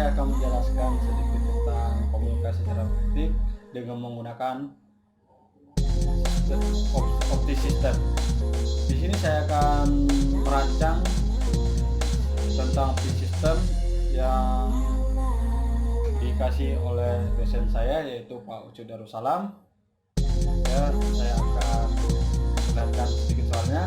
saya akan menjelaskan sedikit tentang komunikasi secara optik dengan menggunakan opti system. Di sini saya akan merancang tentang opti system yang dikasih oleh dosen saya, yaitu Pak Ucu Darussalam. Ya, saya akan menjelaskan sedikit soalnya.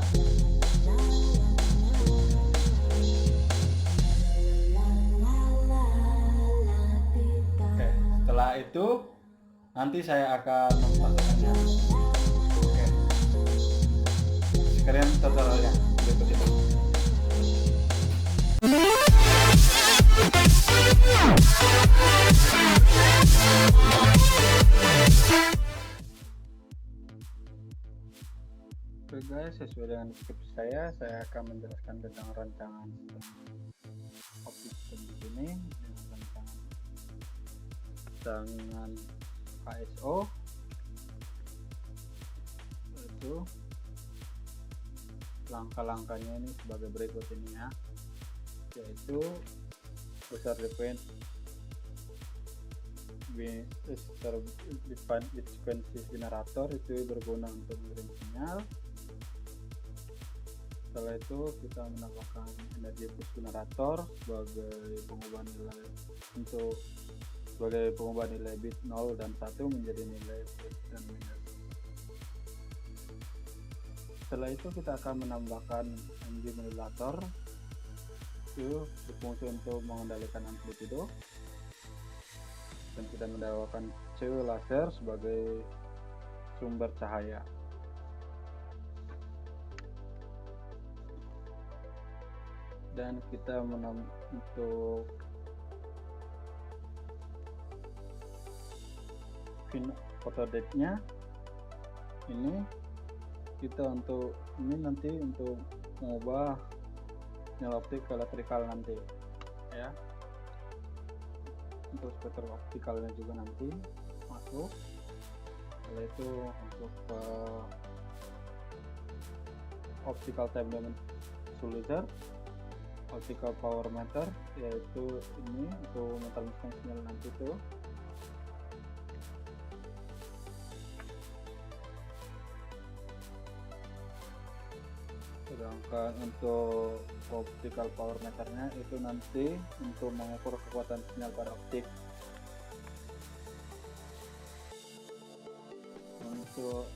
Oke, setelah itu nanti saya akan mempraktekannya. Oke, sekarang tutorialnya berikut itu. Oke guys, sesuai dengan skripsi saya akan menjelaskan tentang rancangan opti system di sini dengan rancangan KSO, itu langkah-langkahnya ini sebagai berikut ini ya, yaitu besar define frekuensi generator itu berguna untuk mengirim sinyal. Setelah itu kita menambahkan energi push generator sebagai pengubah nilai bit 0 dan 1 menjadi nilai plus dan minus. Setelah itu kita akan menambahkan MG modulator itu berfungsi untuk mengendalikan amplitudo, dan kita menambahkan C laser sebagai sumber cahaya. Dan kita untuk photodiode-nya ini nanti untuk mengubah sinyal optik ke elektrikal nanti ya, untuk spektrum optikalnya juga nanti masuk. Setelah itu untuk optical time domain solution, optical power meter, yaitu ini untuk mentransmit sinyal nanti tuh. Sedangkan untuk optical power meternya itu nanti untuk mengukur kekuatan sinyal pada optik. Untuk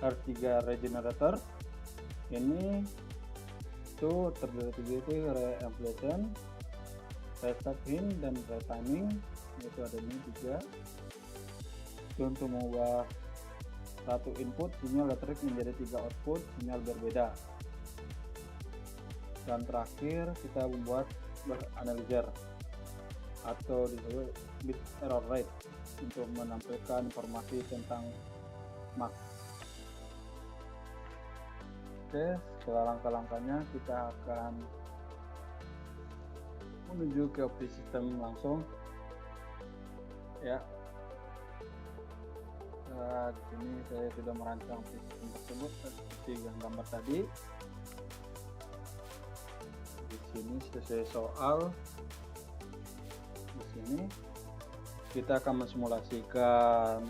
R3 regenerator ini itu terdiri itu re-amplification, restart in, dan retiming, itu ada ini juga. Itu untuk mengubah satu input sinyal elektrik menjadi 3 output sinyal berbeda. Dan terakhir kita membuat analyzer atau disebut bit error rate untuk menampilkan informasi tentang mark. Oke, setelah langkah-langkahnya kita akan menuju ke opti system langsung ya. Di sini saya sudah merancang sistem tersebut seperti yang gambar tadi. Di sini sesuai soal, di sini kita akan mensimulasikan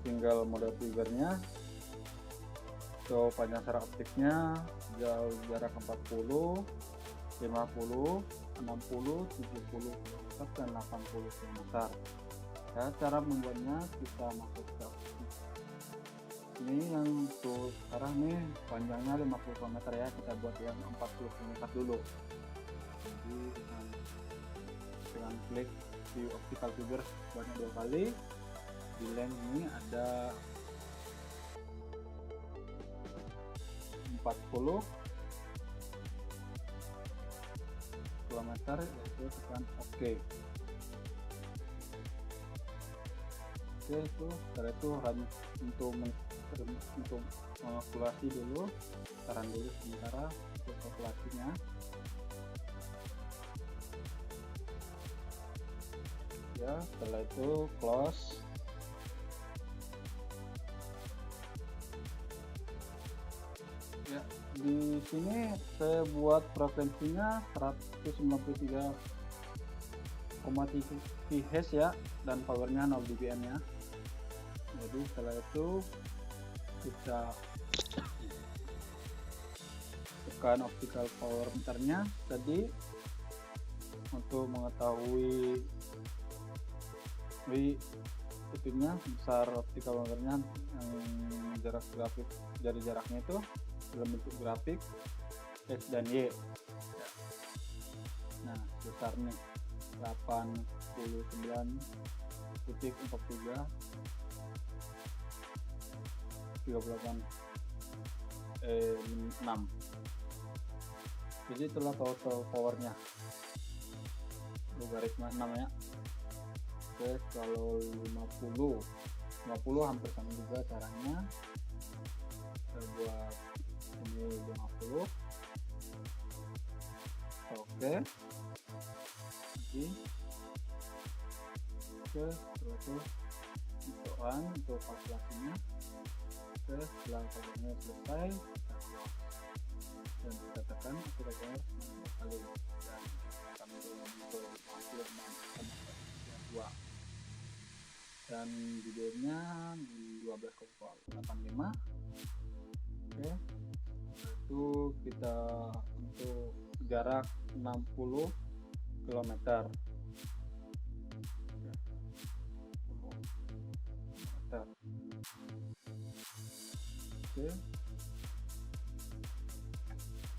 tinggal model fibernya. So panjang secara optiknya jarak 40, 50, 60, 70 dan 80 cm. Ya, cara membuatnya kita masuk ke ini yang untuk sekarang nih panjangnya 50 cm ya, kita buat yang 40 cm dulu. Jadi dengan klik view optical fiber banyak 2 kali, di length ini ada 40 km, yaitu tekan OK. Oke, itu setelah itu untuk kalkulasi dulu, tahan dulu sementara untuk kalkulasinya. Ya, setelah itu close. Ya, di sini saya buat frekuensinya 193,3 kHz ya, dan powernya 0 dBm ya. Jadi setelah itu kita tekan optical power meternya tadi untuk mengetahui itunya besar optical powernya, yang jarak grafik dari jaraknya itu dalam bentuk grafik X dan Y. Nah, besarnya 89.43 38 6. Jadi itulah total powernya, logaritma 6 ya. Oke, kalau 50 hampir sama juga caranya. Kita buat ini 50. Oke, lagi. Oke, setelah itu untuk kalkulasinya. Oke, setelah kalkulasinya selesai, dan kita tekan kira-kira kali dan kami untuk hasil sama 2 dan videonya di 12,85. Oke, itu kita untuk jarak 60 km. Oke,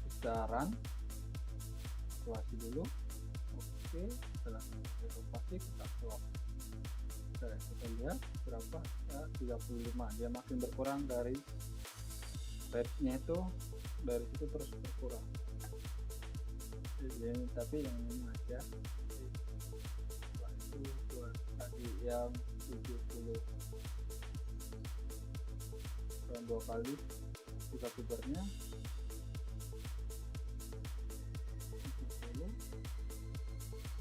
besaran kalkulasi dulu. Oke, setelah kalkulasi kita plot. Oke, kita lihat berapa ya, 35. Dia makin berkurang dari rate-nya itu, dari situ terus berkurang. Jadi, tapi yang ini aja. Setelah itu buat tadi yang 70 dan 2 kali kita putarnya 70.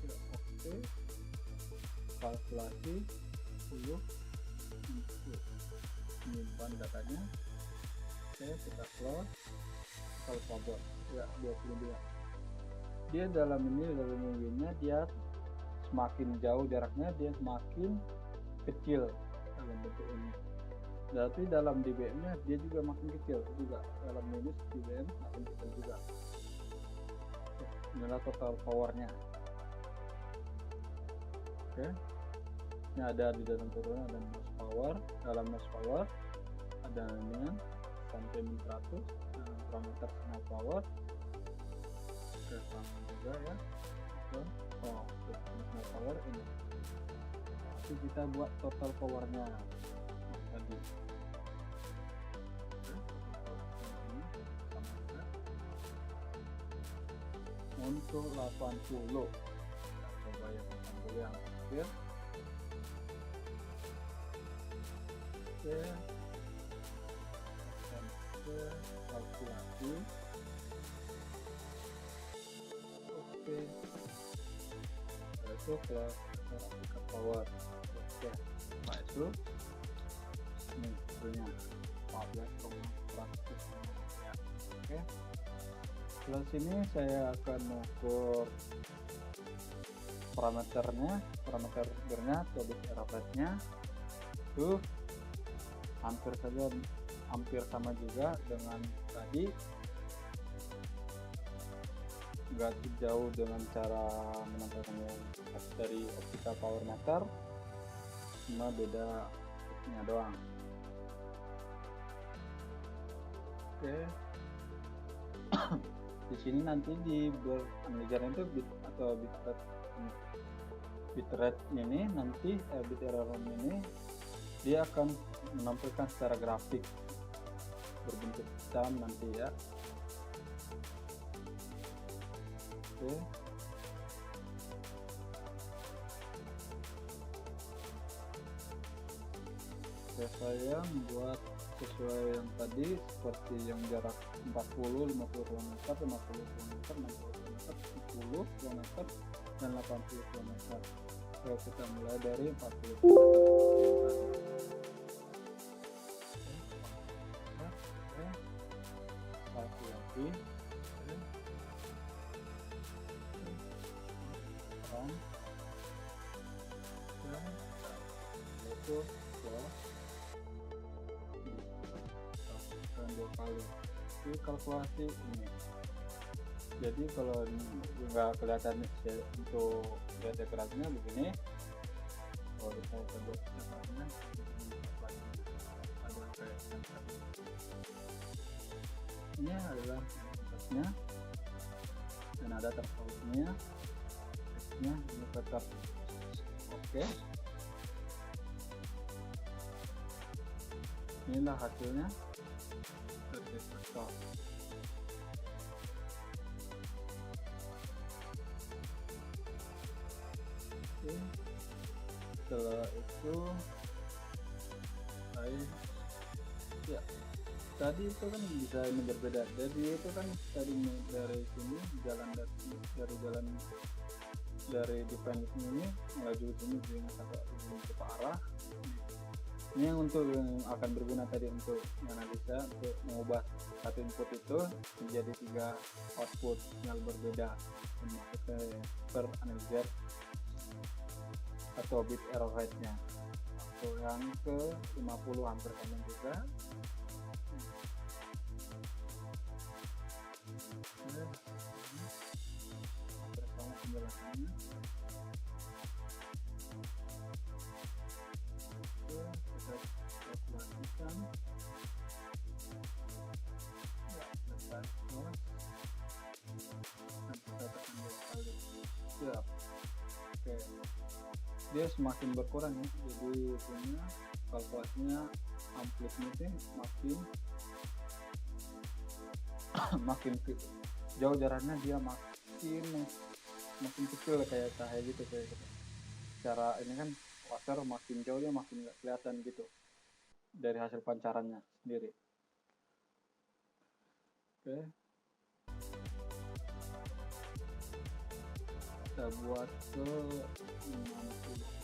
Ya, oke, kalkulasi dulu untuk menyimpan datanya. Oke, kita close. Kalau cover ya 22. Dia dalam ini dia semakin jauh jaraknya, dia semakin kecil dalam bentuk ini. Berarti dalam dBm nya dia juga makin kecil juga, dalam minus dBm makin kecil juga. Inilah total powernya. Oke, ini ada di dalam turunnya, ada mass power. Dalam mass power ada dengan sampai 100 parameter signal power. Oke, sama juga ya. Signal power ini. Tapi kita buat total powernya tadi. Untuk 80, coba yang 80 yang akhir. Oke, kalkulasi. Oke, itu ke power. Oke, itu ini tentunya 14,100. Oke, setelah sini saya akan mengukur parameternya atau bit error rate-nya. Itu hampir sama juga dengan tadi, nggak jauh dengan cara menambahkannya dari optical power meter, cuma beda nya doang. Oke, di sini nanti di analyzer itu bit atau bitrate ini nanti bit error ini dia akan menampilkan secara grafik berbentuk hitam nanti ya. Oke, saya membuat sesuai yang tadi, seperti yang jarak 40, 50 km, 50 km, 60 km, 10 km, dan 80 km. So, kita mulai dari 40 km. lagi. Itu dua kali itu kalkulasi ini. Jadi kalau nggak kelihatan untuk data grafiknya begini, kalau kita kedua caranya ada kayak ini adalah atasnya dan ada terpautnya, teksnya ini tetap oke. Inilah hasilnya dari sektor. Oke. Setelah itu ya tadi itu kan bisa ini berbeda. Jadi itu kan tadi dari sini jalan dari defense ini melaju sini sampai ke arah. Ini yang untuk yang akan berguna tadi untuk analisa, untuk mengubah satu input itu menjadi 3 output yang berbeda per analyzer atau bit error rate-nya. Untuk yang ke 50 hampir sama juga. Bersama penjelasannya. Kita kalkulasikan. Ya, selesai. Dan kita tekan 2 kali. Siap. Oke. Dia semakin berkurang ya, jadi punya kalkulasinya amplitude makin jauh jaraknya, dia makin kecil kayak cahaya gitu, kayak gitu. Cara ini kan laser makin jauh dia makin nggak kelihatan gitu dari hasil pancarannya sendiri. Oke, kita buat ke 60.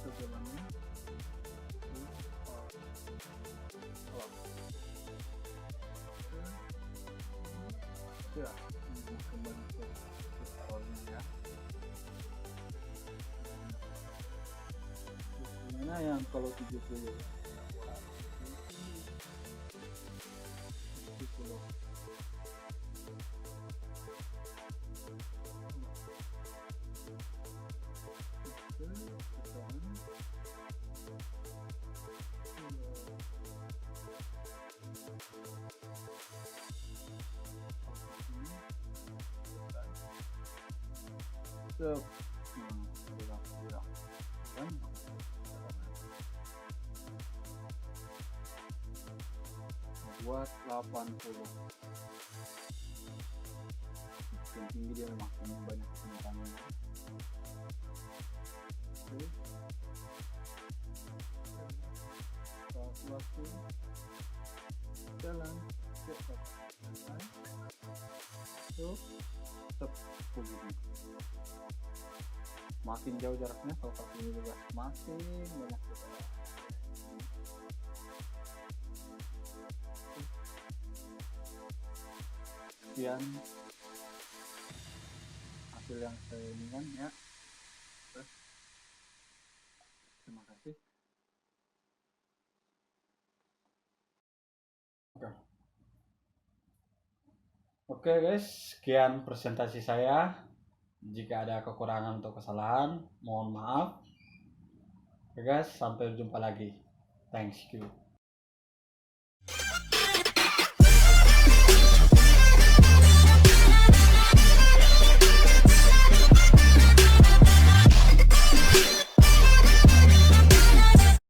Sejalannya ya, kembali ke awalnya ya. Gimana yang kalau 70 buat 80. Yang tinggi dia makin banyak kesentangannya. Oke. Kalkulasi jalan cepat. Makin jauh jaraknya kalau ini juga makin banyak kesalahan. Sekian hasil yang saya inginkan ya. Terima kasih. Oke guys, sekian presentasi saya. Jika ada kekurangan atau kesalahan, mohon maaf. Oke guys, sampai jumpa lagi. Thanks you.